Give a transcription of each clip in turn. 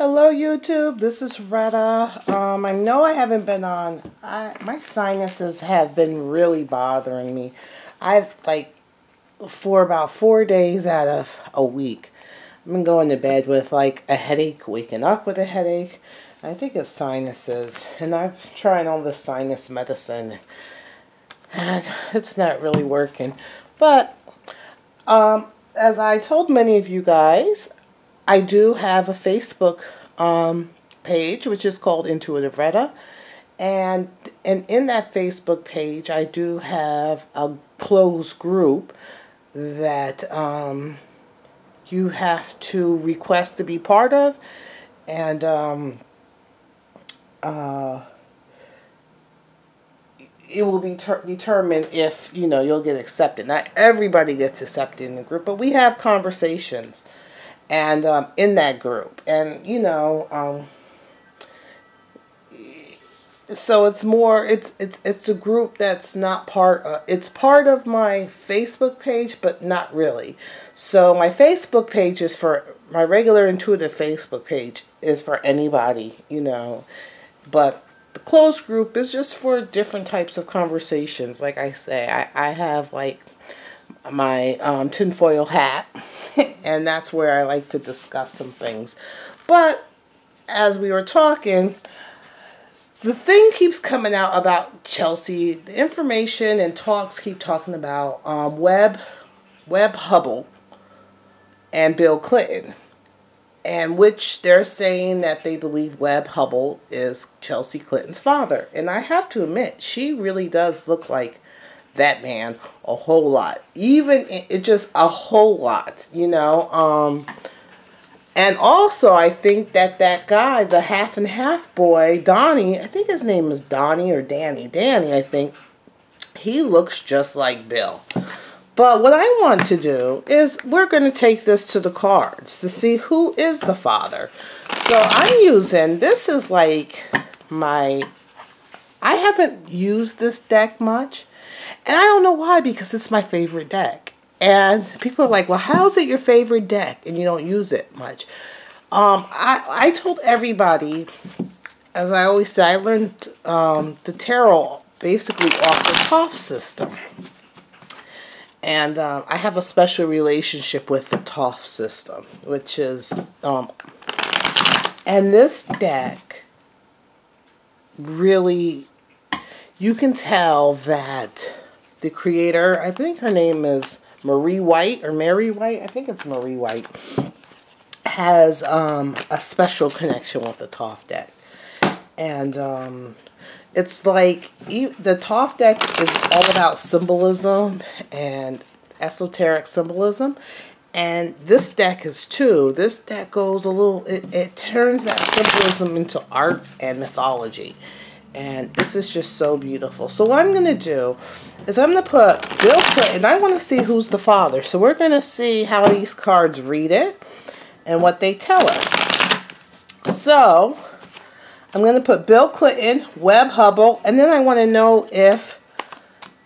Hello YouTube, this is Retta. I know I haven't been on. My sinuses have been really bothering me. I've for about 4 days out of a week, I've been going to bed with like a headache, waking up with a headache. I think it's sinuses, and I've tried all the sinus medicine, and it's not really working. But as I told many of you guys, I do have a Facebook page, which is called Intuitive Retta, and in that Facebook page, I do have a closed group that you have to request to be part of, and it will be determined if you'll get accepted. Not everybody gets accepted in the group, but we have conversations and in that group, and so it's more it's a group that's not part of, it's part of my Facebook page, but not really. So my Facebook page is for my regular intuitive Facebook page is for anybody, but the closed group is just for different types of conversations. Like I say, I have like my tinfoil hat, and that's where I like to discuss some things. But as we were talking, the thing keeps coming out about Chelsea. The information and talks keep talking about Webb Hubbell and Bill Clinton, and which they're saying that they believe Webb Hubbell is Chelsea Clinton's father. And I have to admit, she really does look like that man a whole lot. Even it just a whole lot, and also I think that guy, the half and half boy, Donnie, I think his name is Donnie or Danny, I think, he looks just like Bill. But what I want to do is we're going to take this to the cards to see who is the father. So I'm using, this is like I haven't used this deck much. And I don't know why, because it's my favorite deck. And people are like, well, how is it your favorite deck and you don't use it much? I told everybody, as I always say, I learned the tarot basically off the Thoth system. And I have a special relationship with the Thoth system, which is, and this deck really, you can tell that the creator, I think her name is Marie White or Mary White, I think it's Marie White, has a special connection with the Thoth deck. And it's like the Thoth deck is all about symbolism and esoteric symbolism. And this deck is too. This deck goes a little, it turns that symbolism into art and mythology. And this is just so beautiful. So what I'm going to do is I'm going to put Bill Clinton. I want to see who's the father. So we're going to see how these cards read it and what they tell us. So I'm going to put Bill Clinton, Webb Hubbell, and then I want to know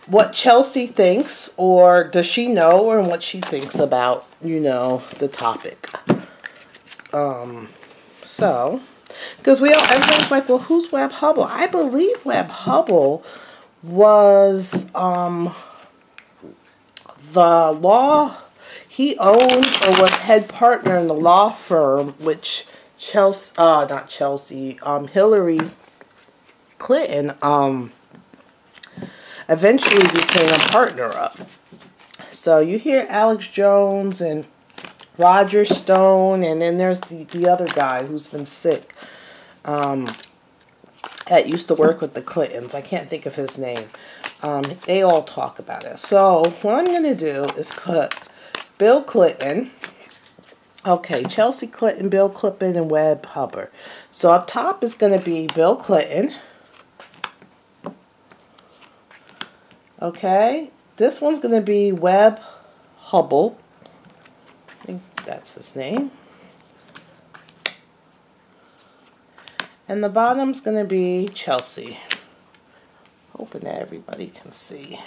what Chelsea thinks, or does she know, or what she thinks about, the topic. So, because everybody's like, well, who's Webb Hubbell? I believe Webb Hubbell was the law. He owned or was head partner in the law firm, which Hillary Clinton eventually became a partner of. So you hear Alex Jones and Roger Stone, and then there's the other guy who's been sick, that used to work with the Clintons. I can't think of his name. They all talk about it. So what I'm going to do is put Bill Clinton, okay, Chelsea Clinton, Bill Clinton, and Webb Hubbell. So up top is going to be Bill Clinton. Okay, this one's going to be Webb Hubbell. I think that's his name. And the bottom's going to be Chelsea. Hoping that everybody can see.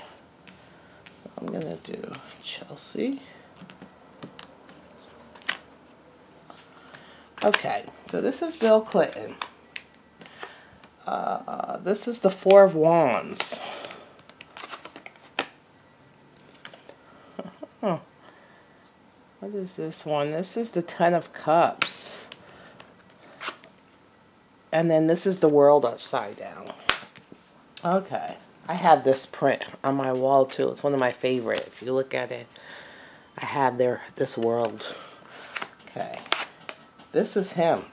I'm going to do Chelsea. Okay, so this is Bill Clinton. This is the Four of Wands. Huh. What is this one? This is the Ten of Cups. And then this is the World upside down. Okay. I have this print on my wall too. It's one of my favorite. If you look at it, I have this world. Okay. This is him.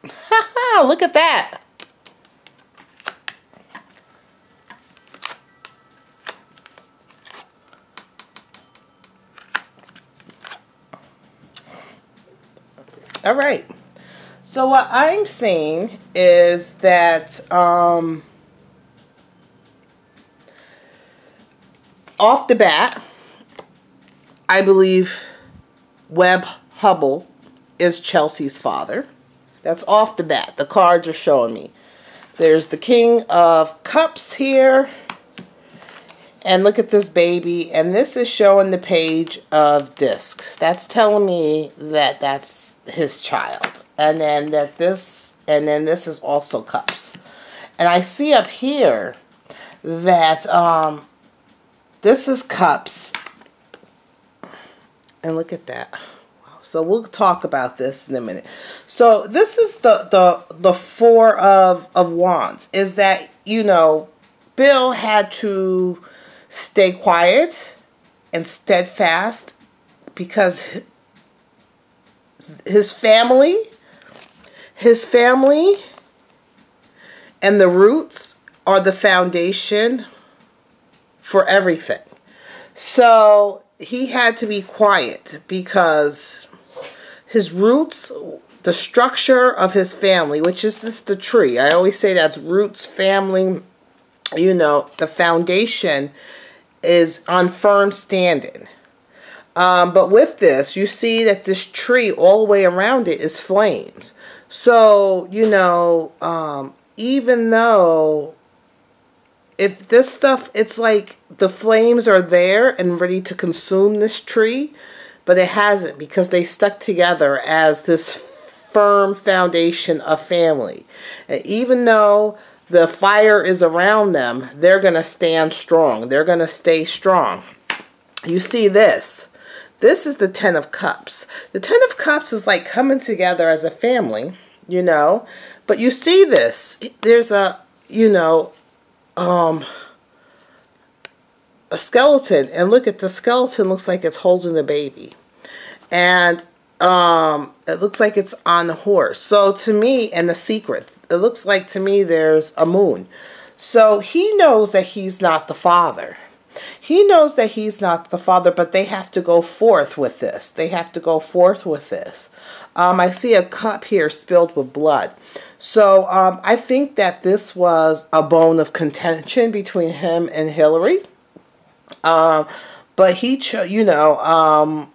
Haha, look at that. All right. So what I'm seeing is that off the bat, I believe Webb Hubbell is Chelsea's father. That's off the bat. The cards are showing me. There's the King of Cups here. And look at this baby. And this is showing the Page of Discs. That's telling me that that's his child. And then this is also Cups. And I see up here that this is Cups. And look at that. So we'll talk about this in a minute. So this is the Four of Wands. Is that, you know, Bill had to stay quiet and steadfast because his family and the roots are the foundation for everything. So he had to be quiet because his roots, the structure of his family, which is just the tree. I always say that's roots, family, you know, the foundation is on firm standing. But with this, you see that this tree, all the way around it, is flames. So, you know, even though if this stuff, it's like the flames are there and ready to consume this tree, but it hasn't because they stuck together as this firm foundation of family. And even though the fire is around them, they're going to stand strong. They're going to stay strong. You see this. This is the Ten of Cups. The Ten of Cups is like coming together as a family, you know. But you see this. There's a, you know, a skeleton. And look at the skeleton. Looks like it's holding the baby. And it looks like it's on a horse. So to me, and the secret, it looks like to me there's a moon. So he knows that he's not the father. He knows that he's not the father, but they have to go forth with this. They have to go forth with this. I see a cup here spilled with blood. So I think that this was a bone of contention between him and Hillary. But he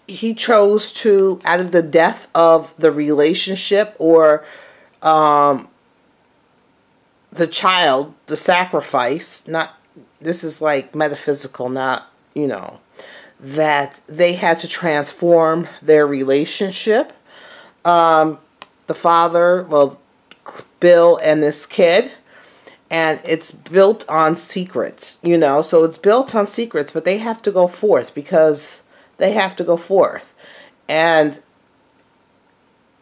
he chose to, out of the death of the relationship or the child, the sacrifice, not, this is like metaphysical, not, you know, that they had to transform their relationship. The father, well, Bill and this kid, and it's built on secrets, you know, so it's built on secrets, but they have to go forth because they have to go forth. And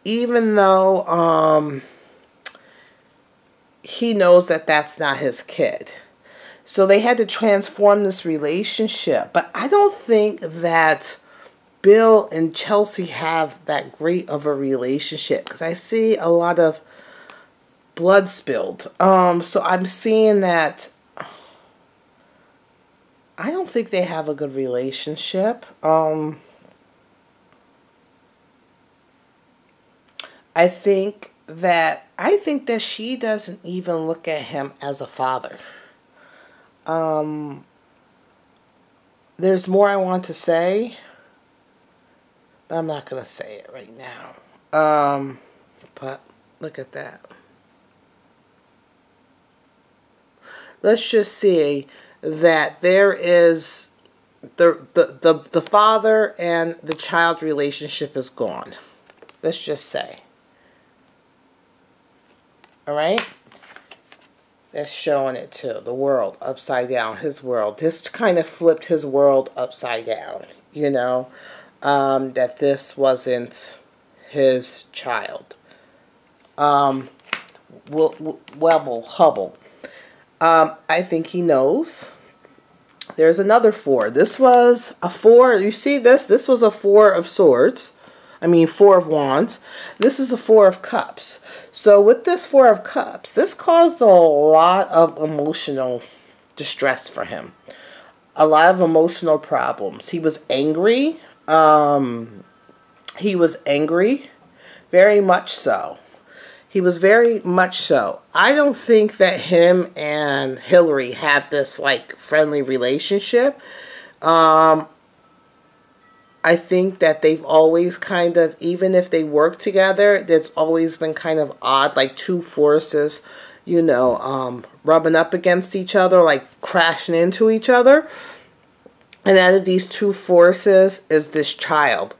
even though he knows that that's not his kid, so they had to transform this relationship. But I don't think that Bill and Chelsea have that great of a relationship because I see a lot of blood spilled. So I'm seeing that I don't think they have a good relationship. I think that she doesn't even look at him as a father. There's more I want to say, but I'm not going to say it right now. But look at that. Let's just see that there is the father and the child relationship is gone. Let's just say. All right? That's showing it too. The world upside down. His world. This kind of flipped his world upside down. You know? That this wasn't his child. Webb Hubbell. I think he knows. There's another 4. This was a 4. You see this? This was a 4 of swords. I mean 4 of wands. This is a 4 of cups. So with this 4 of cups, this caused a lot of emotional distress for him. A lot of emotional problems. He was angry. He was angry. Very much so. He was very much so. I don't think that him and Hillary have this like friendly relationship. I think that they've always kind of, even if they work together, it's always been kind of odd, like 2 forces, you know, rubbing up against each other, like crashing into each other. And out of these 2 forces is this child.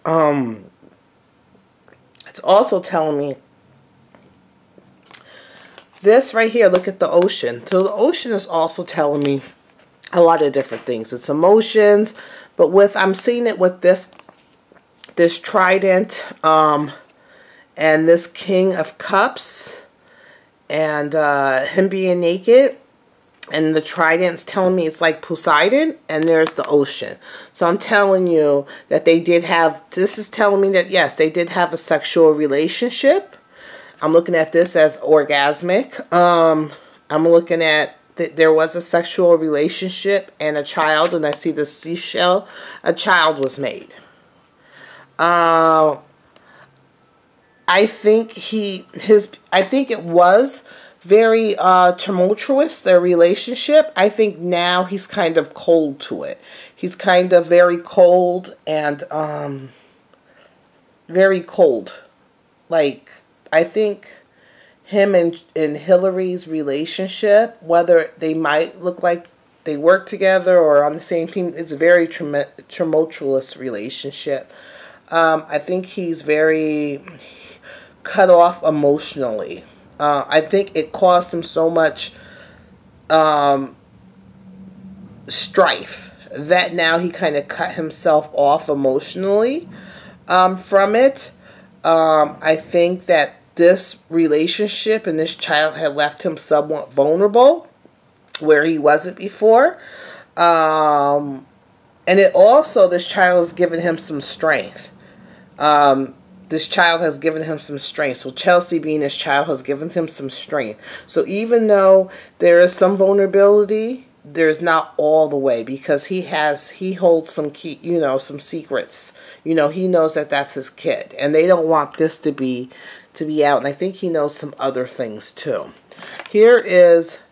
It's also telling me this right here, look at the ocean. So the ocean is also telling me a lot of different things. It's emotions, but I'm seeing it with this trident, and this King of Cups, and him being naked, and the trident's telling me it's like Poseidon, and there's the ocean. So I'm telling you that they did have, this is telling me that yes, they did have a sexual relationship. I'm looking at this as orgasmic. I'm looking at that there was a sexual relationship and a child, and I see the seashell. A child was made. I think I think it was very tumultuous, their relationship. I think now he's kind of cold to it. He's kind of very cold and very cold. Like, I think him and Hillary's relationship, whether they might look like they work together or on the same team, it's a very tumultuous relationship. I think he's very cut off emotionally. I think it caused him so much strife that now he kind of cut himself off emotionally from it. I think that this relationship and this child had left him somewhat vulnerable where he wasn't before. And it also, this child has given him some strength. This child has given him some strength. So Chelsea being this child has given him some strength. So even though there is some vulnerability, there's not all the way, because he holds some key, you know, some secrets. You know, he knows that that's his kid, and they don't want this to be out. And I think he knows some other things too. Here is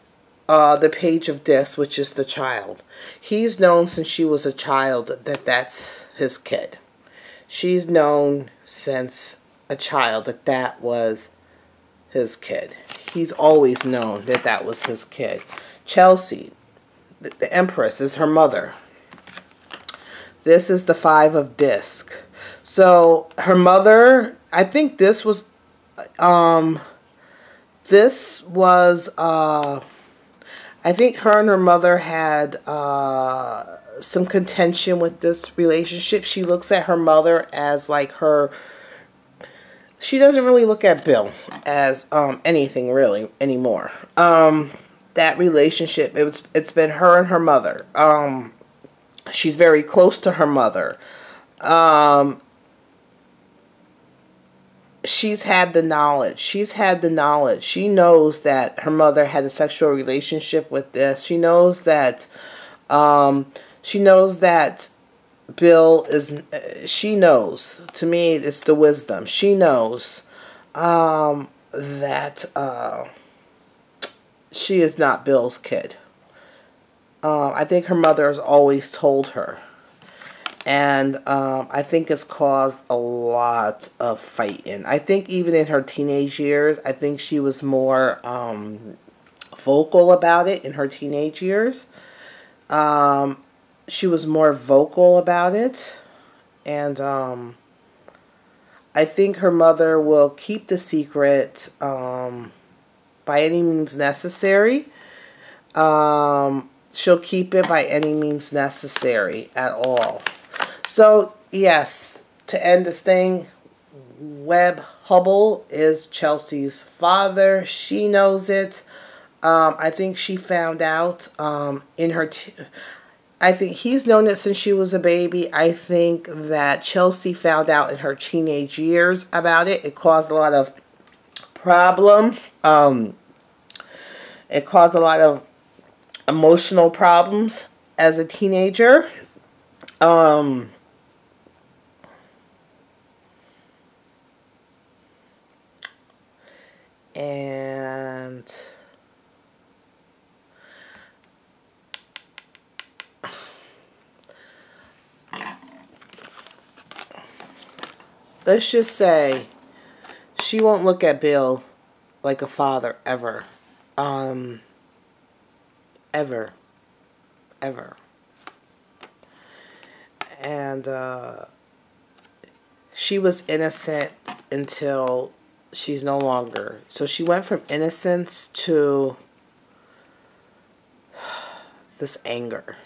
the Page of Discs, which is the child. He's known since she was a child that that's his kid. She's known since a child that that was his kid. He's always known that that was his kid. Chelsea, the Empress, is her mother. This is the 5 of Discs. So her mother, I think this was, I think her and her mother had some contention with this relationship. She looks at her mother as like her, she doesn't really look at Bill as anything really anymore. That relationship, it's been her and her mother. She's very close to her mother. She's had the knowledge. She knows that her mother had a sexual relationship with this. She knows that Bill is, she knows, to me it's the wisdom. She knows that she is not Bill's kid. I think her mother has always told her. And I think it's caused a lot of fighting. I think even in her teenage years, I think she was more vocal about it in her teenage years. she was more vocal about it. And I think her mother will keep the secret by any means necessary. She'll keep it by any means necessary at all. So, yes, to end this thing, Webb Hubbell is Chelsea's father. She knows it. I think she found out in her... I think he's known it since she was a baby. I think that Chelsea found out in her teenage years about it. It caused a lot of problems. It caused a lot of emotional problems as a teenager. And let's just say she won't look at Bill like a father ever. Ever. And she was innocent until she's no longer. So she went from innocence to this anger.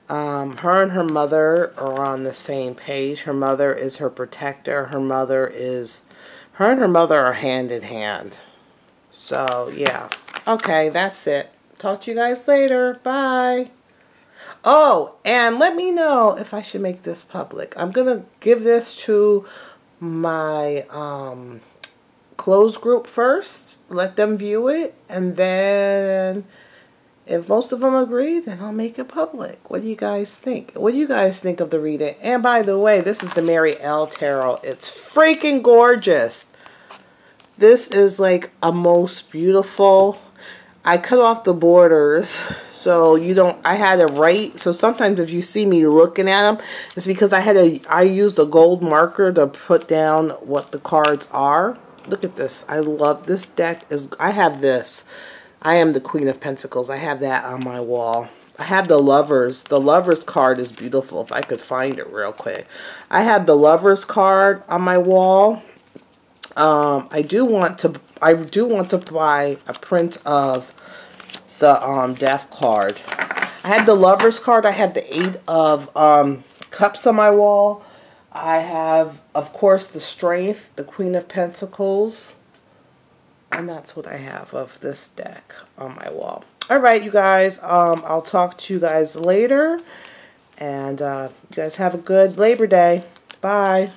Her and her mother are on the same page. Her mother is her protector. Her and her mother are hand in hand. So, yeah. Okay, that's it. Talk to you guys later. Bye. Oh, and let me know if I should make this public. I'm going to give this to my closed group first. Let them view it. And then if most of them agree, then I'll make it public. What do you guys think? What do you guys think of the reading? And by the way, this is the Mary L. Tarot. It's freaking gorgeous. This is like a most beautiful... I cut off the borders so you don't... I had to write. So sometimes if you see me looking at them, it's because I used a gold marker to put down what the cards are. Look at this. I love this deck. I have this. I am the Queen of Pentacles. I have that on my wall. I have the Lovers. The Lovers card is beautiful. If I could find it real quick. I have the Lovers card on my wall. I do want to buy a print of the Death card. I have the Lovers card. I have the 8 of Cups on my wall. I have, of course, the Strength, the Queen of Pentacles. And that's what I have of this deck on my wall. Alright, you guys. I'll talk to you guys later. And you guys have a good Labor Day. Bye.